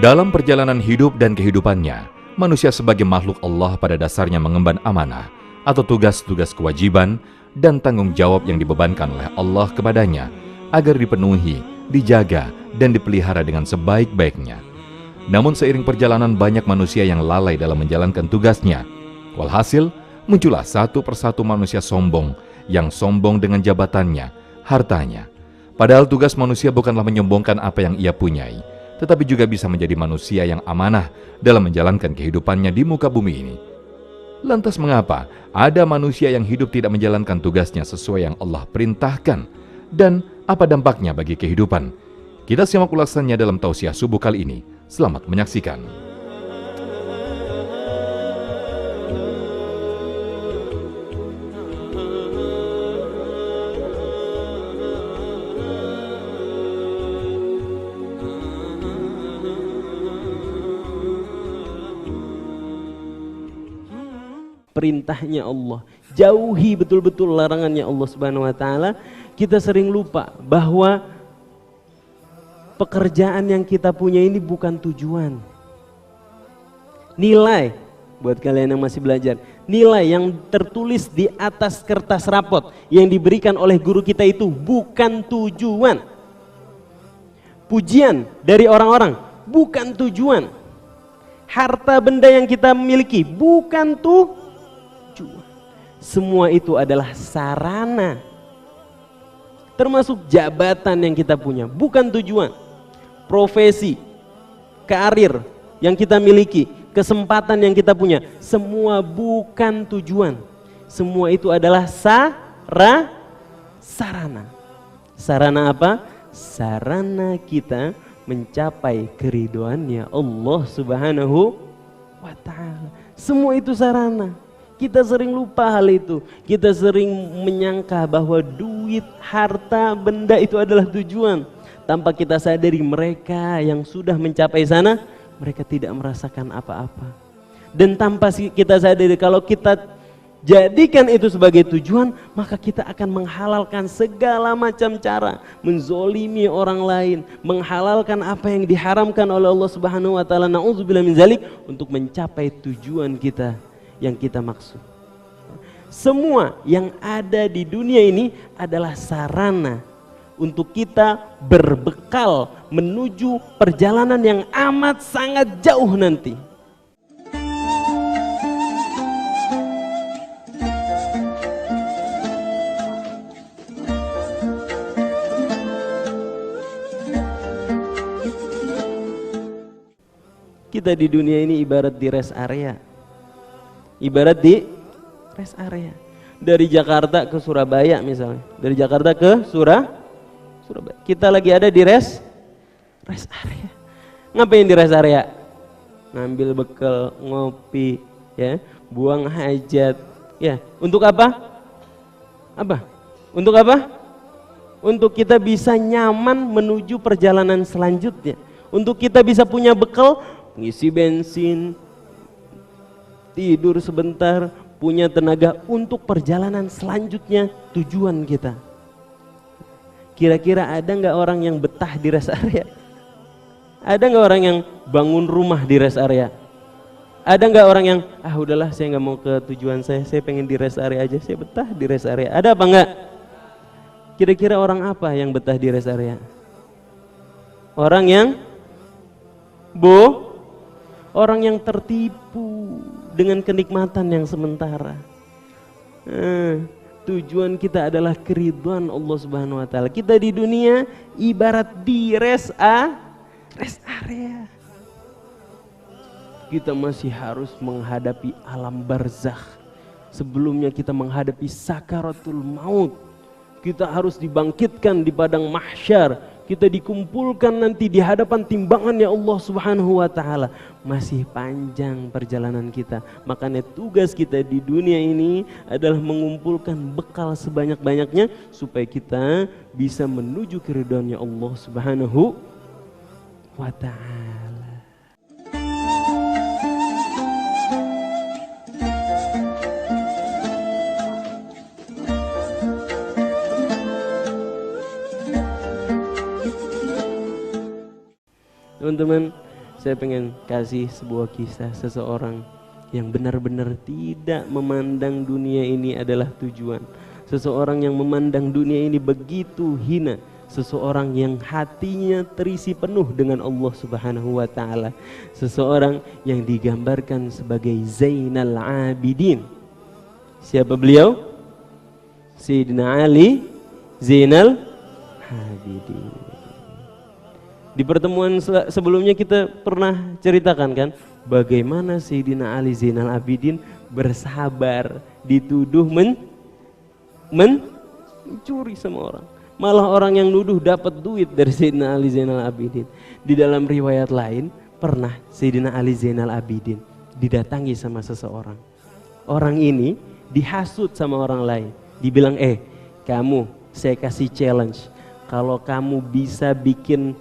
Dalam perjalanan hidup dan kehidupannya, manusia sebagai makhluk Allah pada dasarnya mengemban amanah atau tugas-tugas kewajiban dan tanggung jawab yang dibebankan oleh Allah kepadanya agar dipenuhi, dijaga, dan dipelihara dengan sebaik-baiknya. Namun seiring perjalanan banyak manusia yang lalai dalam menjalankan tugasnya. Walhasil, muncullah satu persatu manusia sombong yang sombong dengan jabatannya, hartanya. Padahal tugas manusia bukanlah menyombongkan apa yang ia punyai, tetapi juga bisa menjadi manusia yang amanah dalam menjalankan kehidupannya di muka bumi ini. Lantas mengapa ada manusia yang hidup tidak menjalankan tugasnya sesuai yang Allah perintahkan? Dan apa dampaknya bagi kehidupan? Kita simak ulasannya dalam tausiah subuh kali ini. Selamat menyaksikan. Perintahnya Allah, jauhi betul-betul larangannya Allah Subhanahu wa taala. Kita sering lupa bahwa pekerjaan yang kita punya ini bukan tujuan. Nilai buat kalian yang masih belajar, nilai yang tertulis di atas kertas rapot yang diberikan oleh guru kita itu bukan tujuan. Pujian dari orang-orang bukan tujuan. Harta benda yang kita miliki bukan tujuan. Semua itu adalah sarana. Termasuk jabatan yang kita punya, bukan tujuan. Profesi, karir yang kita miliki, kesempatan yang kita punya, semua bukan tujuan. Semua itu adalah sarana. Sarana apa? Sarana kita mencapai keridhoannya Allah Subhanahu wa ta'ala. Semua itu sarana. Kita sering lupa hal itu. Kita sering menyangka bahwa duit, harta, benda itu adalah tujuan. Tanpa kita sadari mereka yang sudah mencapai sana, mereka tidak merasakan apa-apa. Dan tanpa kita sadari kalau kita jadikan itu sebagai tujuan, maka kita akan menghalalkan segala macam cara, menzolimi orang lain, menghalalkan apa yang diharamkan oleh Allah Subhanahu wa taala, na'udzubillah min zalik, untuk mencapai tujuan kita yang kita maksud. Semua yang ada di dunia ini adalah sarana untuk kita berbekal menuju perjalanan yang amat sangat jauh nanti. Kita di dunia ini ibarat di rest area. Ibarat di rest area. Dari Jakarta ke Surabaya misalnya. Dari Jakarta ke Surabaya. Kita lagi ada di rest area. Ngapain di rest area? Ngambil bekal, ngopi, ya, buang hajat, ya. Untuk apa? Untuk apa? Untuk kita bisa nyaman menuju perjalanan selanjutnya. Untuk kita bisa punya bekal, ngisi bensin, tidur sebentar, punya tenaga untuk perjalanan selanjutnya, tujuan kita. Kira-kira ada nggak orang yang betah di rest area? Ada nggak orang yang bangun rumah di rest area? Ada nggak orang yang udahlah saya nggak mau ke tujuan saya pengen di rest area aja, saya betah di rest area. Ada apa nggak? Kira-kira orang apa yang betah di rest area? Orang yang orang yang tertipu dengan kenikmatan yang sementara. Tujuan kita adalah keridhaan Allah Subhanahu wa taala. Kita di dunia ibarat di rest area. Kita masih harus menghadapi alam barzakh. Sebelumnya kita menghadapi sakaratul maut. Kita harus dibangkitkan di padang mahsyar. Kita dikumpulkan nanti di hadapan timbangannya Allah Subhanahu wa taala. Masih panjang perjalanan kita. Makanya tugas kita di dunia ini adalah mengumpulkan bekal sebanyak-banyaknya supaya kita bisa menuju keridhaannya Allah Subhanahu wa taala. Teman-teman, Saya pengen kasih sebuah kisah seseorang yang benar-benar tidak memandang dunia ini adalah tujuan. Seseorang yang memandang dunia ini begitu hina. Seseorang yang hatinya terisi penuh dengan Allah Subhanahu wa ta'ala. Seseorang yang digambarkan sebagai Zainal Abidin. Siapa beliau? Sayyidina Ali Zainal Abidin. Di pertemuan sebelumnya kita pernah ceritakan kan bagaimana Sayyidina Ali Zainal Abidin bersabar dituduh mencuri sama orang. Malah orang yang nuduh dapat duit dari Sayyidina Ali Zainal Abidin. Di dalam riwayat lain pernah Sayyidina Ali Zainal Abidin didatangi sama seseorang. Orang ini dihasut sama orang lain. Dibilang, kamu saya kasih challenge. Kalau kamu bisa bikin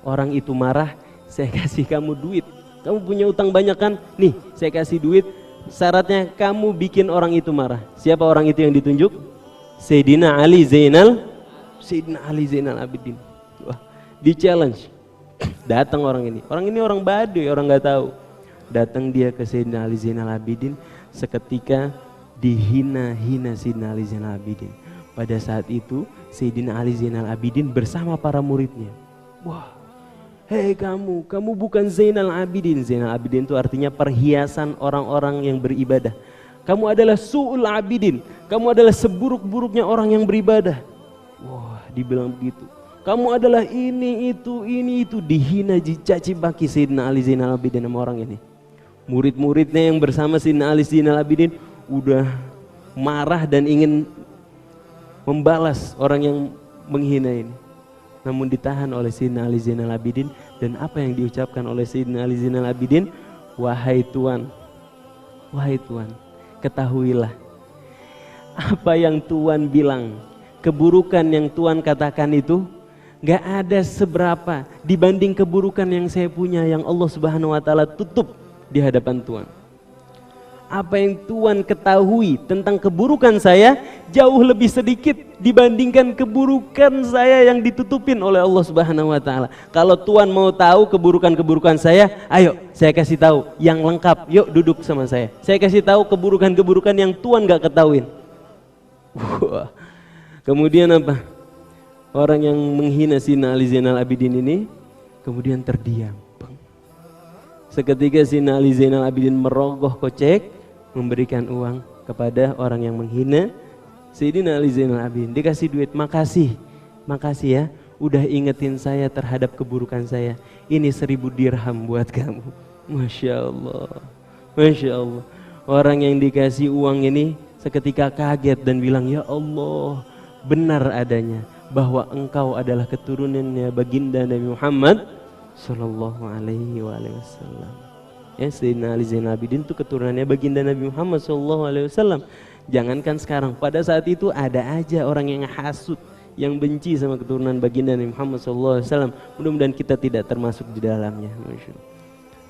orang itu marah, saya kasih kamu duit. Kamu punya utang banyak kan? Nih saya kasih duit. Syaratnya kamu bikin orang itu marah. Siapa orang itu yang ditunjuk? Sayyidina Ali Zainal Abidin. Wah, di challenge. Datang orang ini. Orang ini orang Baduy, orang nggak tahu. Datang dia ke Sayyidina Ali Zainal Abidin, seketika dihina-hina Sayyidina Ali Zainal Abidin. Pada saat itu Sayyidina Ali Zainal Abidin bersama para muridnya. Wah, hei kamu bukan Zainal Abidin. Zainal Abidin itu artinya perhiasan orang-orang yang beribadah. Kamu adalah su'ul abidin. Kamu adalah seburuk-buruknya orang yang beribadah. Wah, dibilang begitu. Kamu adalah ini itu dihina, dicaci maki Sayyidina Ali Zainal Abidin sama orang ini. Murid-muridnya yang bersama Sayyidina Ali Zainal Abidin udah marah dan ingin membalas orang yang menghina ini. Namun ditahan oleh Sayyidina Ali Zainal Abidin. Dan apa yang diucapkan oleh Sayyidina Ali Zainal Abidin? Wahai Tuan, ketahuilah apa yang Tuan bilang, keburukan yang Tuan katakan itu gak ada seberapa dibanding keburukan yang saya punya, yang Allah Subhanahu wa ta'ala tutup di hadapan Tuan. Apa yang Tuan ketahui tentang keburukan saya jauh lebih sedikit dibandingkan keburukan saya yang ditutupin oleh Allah Subhanahu wa ta'ala. Kalau Tuan mau tahu keburukan-keburukan saya, ayo saya kasih tahu yang lengkap. Yuk duduk sama saya. Saya kasih tahu keburukan-keburukan yang Tuan gak ketahuin. Wah. Kemudian apa? Orang yang menghina Sayyidina Ali Zainal Abidin ini kemudian terdiam. Seketika Sayyidina Ali Zainal Abidin merogoh kocek, memberikan uang kepada orang yang menghina Sayyidina Ali Zainal Abidin. Dikasih duit, makasih ya, udah ingetin saya terhadap keburukan saya. Ini 1000 dirham buat kamu. Masya Allah. Orang yang dikasih uang ini seketika kaget dan bilang, ya Allah, benar adanya bahwa engkau adalah keturunannya baginda Nabi Muhammad Sallallahu alaihi wasallam. Ya, Sayyidina Ali Zainal Abidin itu keturunannya baginda Nabi Muhammad Sallallahu alaihi wasallam. Jangankan sekarang, pada saat itu ada aja orang yang hasut, yang benci sama keturunan baginda Nabi Muhammad Sallallahu alaihi wasallam. Mudah-mudahan kita tidak termasuk di dalamnya.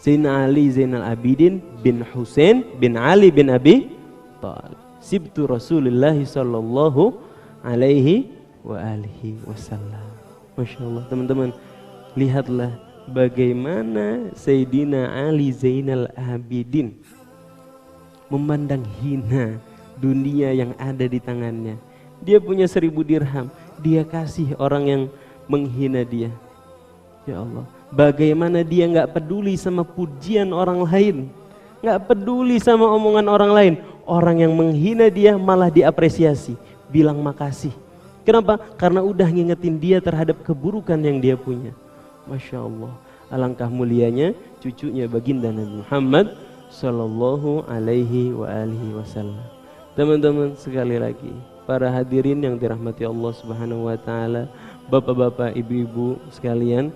Sayyidina Ali Zainal Abidin bin Husain bin Ali bin Abi Thalib, sibtu Rasulullah Sallallahu alaihi wasallam. Masya Allah, teman-teman, lihatlah bagaimana Sayyidina Ali Zainal Abidin memandang hina dunia yang ada di tangannya. Dia punya 1000 dirham, dia kasih orang yang menghina dia. Ya Allah, bagaimana dia gak peduli sama pujian orang lain, gak peduli sama omongan orang lain. Orang yang menghina dia malah diapresiasi, bilang makasih. Kenapa? Karena udah ngingetin dia terhadap keburukan yang dia punya. Masya Allah, alangkah mulianya cucunya baginda Nabi Muhammad Sallallahu alaihi wasallam. Teman-teman, sekali lagi, para hadirin yang dirahmati Allah Subhanahu wa ta'ala, bapak-bapak, ibu-ibu sekalian,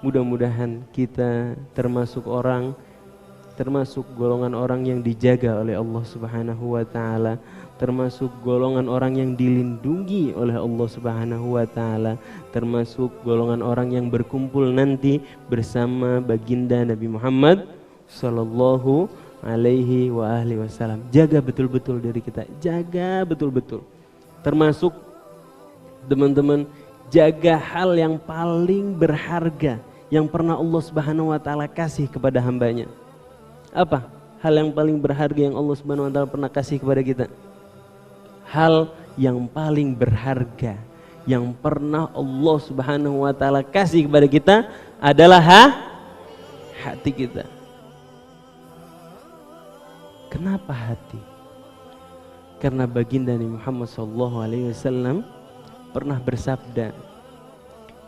mudah-mudahan kita termasuk golongan orang yang dijaga oleh Allah Subhanahu wa ta'ala, termasuk golongan orang yang dilindungi oleh Allah Subhanahu wa ta'ala, termasuk golongan orang yang berkumpul nanti bersama baginda Nabi Muhammad Sallallahu alaihi wasallam. Jaga betul-betul diri kita, jaga betul-betul. Termasuk teman-teman, jaga hal yang paling berharga yang pernah Allah Subhanahu wa taala kasih kepada hambanya? Apa hal yang paling berharga yang Allah Subhanahu wa taala pernah kasih kepada kita? Hal yang paling berharga yang pernah Allah Subhanahu wa taala kasih kepada kita adalah hati kita. Kenapa hati? Karena baginda Nabi Muhammad SAW pernah bersabda,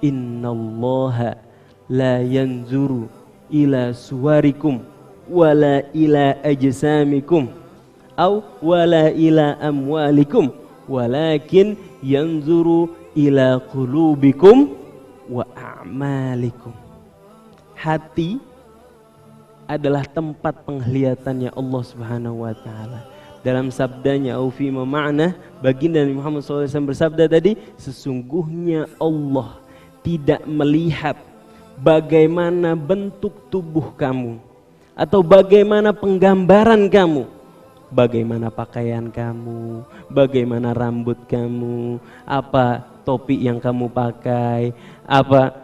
Innallaha la yanzuru ila suwarikum wala ila ajsamikum au wala ila amwalikum walakin yanzuru ila qulubikum wa a'malikum. Hati adalah tempat penglihatannya Allah Subhanahu wa taala. Dalam sabdanya au fi ma'na, baginda Nabi Muhammad SAW bersabda tadi, sesungguhnya Allah tidak melihat bagaimana bentuk tubuh kamu atau bagaimana penggambaran kamu, bagaimana pakaian kamu, bagaimana rambut kamu, apa topi yang kamu pakai, apa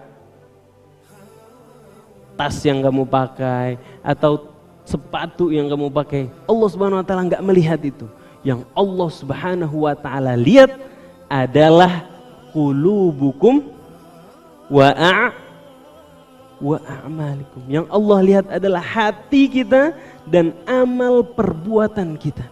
tas yang kamu pakai, atau sepatu yang kamu pakai. Allah Subhanahu wa taala enggak melihat itu. Yang Allah Subhanahu wa taala lihat adalah qulubukum wa a'malikum. Yang Allah lihat adalah hati kita dan amal perbuatan kita.